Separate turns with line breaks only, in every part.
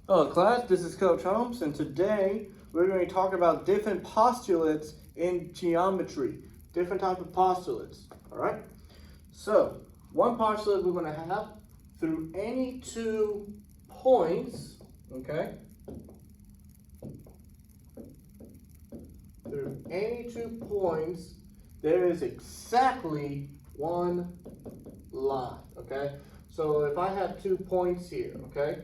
Hello class, this is Coach Holmes, and today we're going to talk about different postulates in geometry, different type of postulates, all right? So, one postulate we're going to have through any 2 points, okay? Through any 2 points, there is exactly one line, okay? So if I have 2 points here, okay?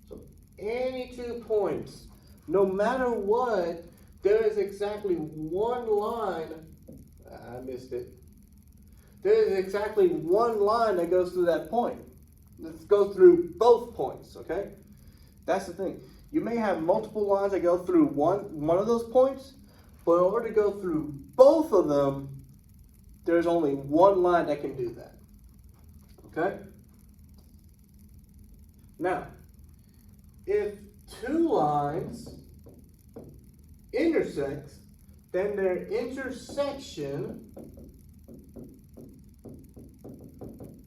So any 2 points, no matter what, there is exactly one line. I missed it. There is exactly one line that goes through that point. Let's go through both points, okay? That's the thing. You may have multiple lines that go through one of those points, but in order to go through both of them, there's only one line that can do that. Okay? Now, if 2 lines intersect, then their intersection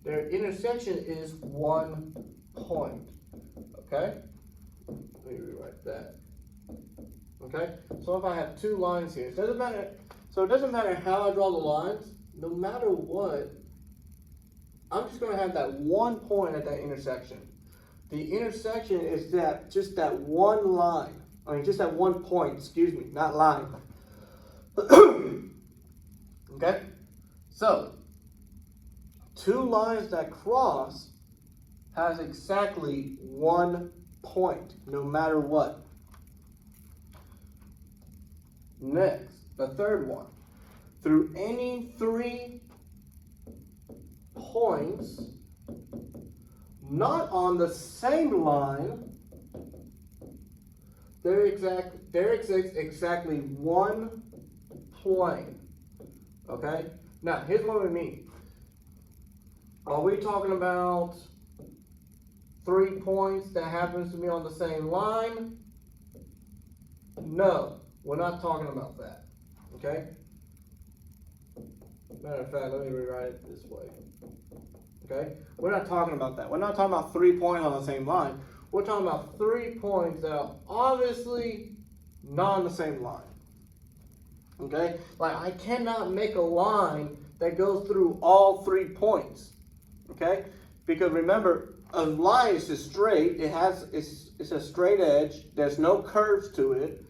is 1 point. Okay? Let me rewrite that. Okay? So if I have 2 lines here, it doesn't matter how I draw the lines, no matter what, I'm just going to have that 1 point at that intersection. The intersection is just that one line. I mean, just that 1 point, excuse me, not line. Okay? So, 2 lines that cross has exactly 1 point, no matter what. Next, the third one. Through any 3 points not on the same line, there exists exactly 1 plane. Okay? Now, here's what we mean. Are we talking about 3 points that happens to be on the same line? No, we're not talking about that. Okay? Matter of fact, let me rewrite it this way. Okay? We're not talking about that. We're not talking about 3 points on the same line. We're talking about 3 points that are obviously not on the same line. Okay? Like, I cannot make a line that goes through all 3 points. Okay? Because remember, a line is just straight. It's a straight edge. There's no curves to it.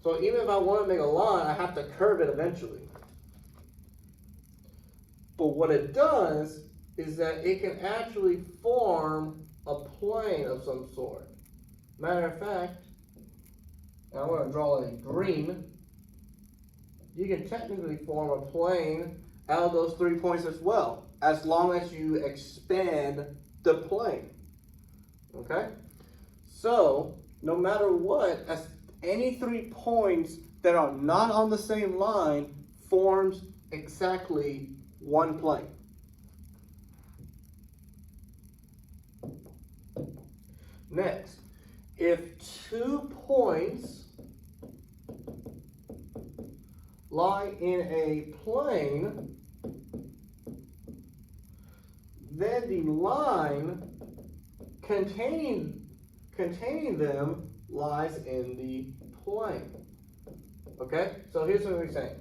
So even if I want to make a line, I have to curve it eventually. But what it does is that it can actually form a plane of some sort. Matter of fact, and I'm going to draw it in green, you can technically form a plane out of those 3 points as well, as long as you expand the plane. Okay? So, no matter what, as any 3 points that are not on the same line forms exactly 1 plane. Next, if 2 points lie in a plane, then the line containing them lies in the plane. Okay? So here's what we're saying.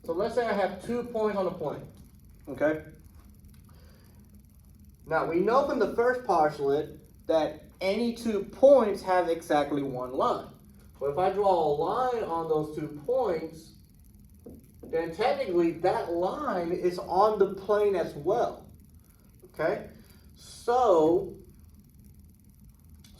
So let's say I have 2 points on a plane. Okay? Now, we know from the first postulate that any 2 points have exactly 1 line. But if I draw a line on those 2 points, then technically that line is on the plane as well. Okay? So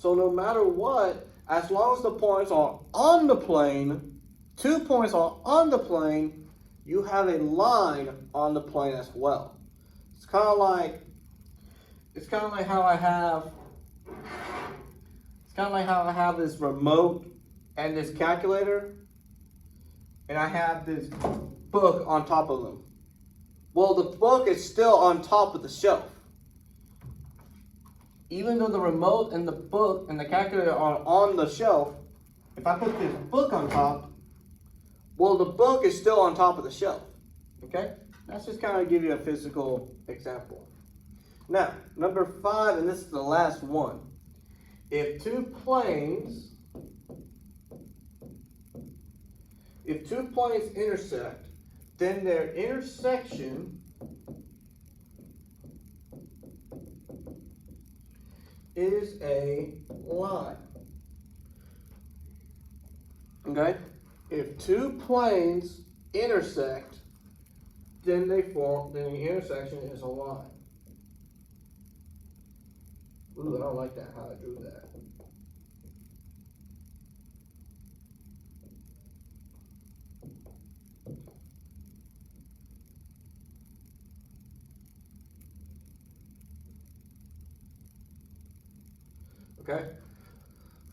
no matter what, as long as the points are on the plane, 2 points are on the plane, you have a line on the plane as well. It's kind of like how I have this remote and this calculator, and I have this book on top of them. Well, the book is still on top of the shelf. Even though the remote and the book and the calculator are on the shelf, if I put this book on top, well, the book is still on top of the shelf. Okay? That's just kind of give you a physical example. Now, number 5, and this is the last one. if two planes intersect, then their intersection is a line. Okay? If two planes intersect, then the intersection is a line. Ooh, I don't like that, how I drew that. Okay?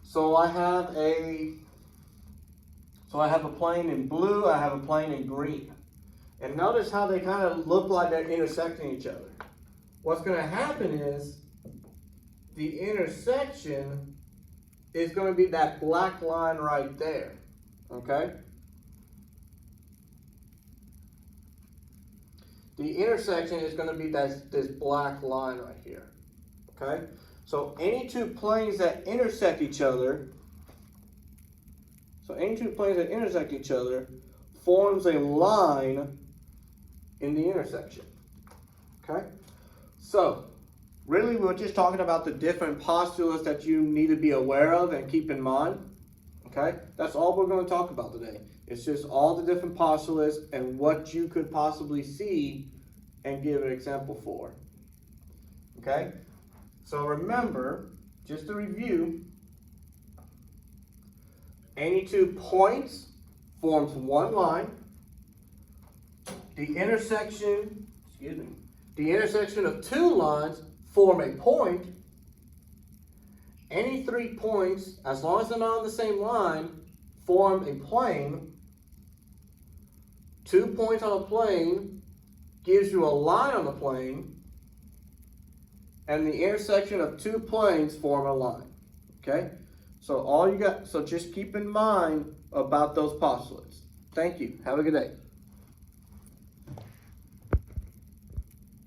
So I have a plane in blue, I have a plane in green. And notice how they kind of look like they're intersecting each other. What's going to happen is the intersection is going to be that black line right there. Okay? The intersection is going to be this black line right here. Okay? So any two planes that intersect each other, forms a line in the intersection. Okay? So, really we're just talking about the different postulates that you need to be aware of and keep in mind. Okay? That's all we're going to talk about today. It's just all the different postulates and what you could possibly see and give an example for. Okay? So remember, just to review, any two points forms one line. The intersection of two lines form a point. Any 3 points, as long as they're not on the same line, form a plane. 2 points on a plane gives you a line on the plane. And the intersection of 2 planes form a line. Okay? So just keep in mind about those postulates. Thank you. Have a good day.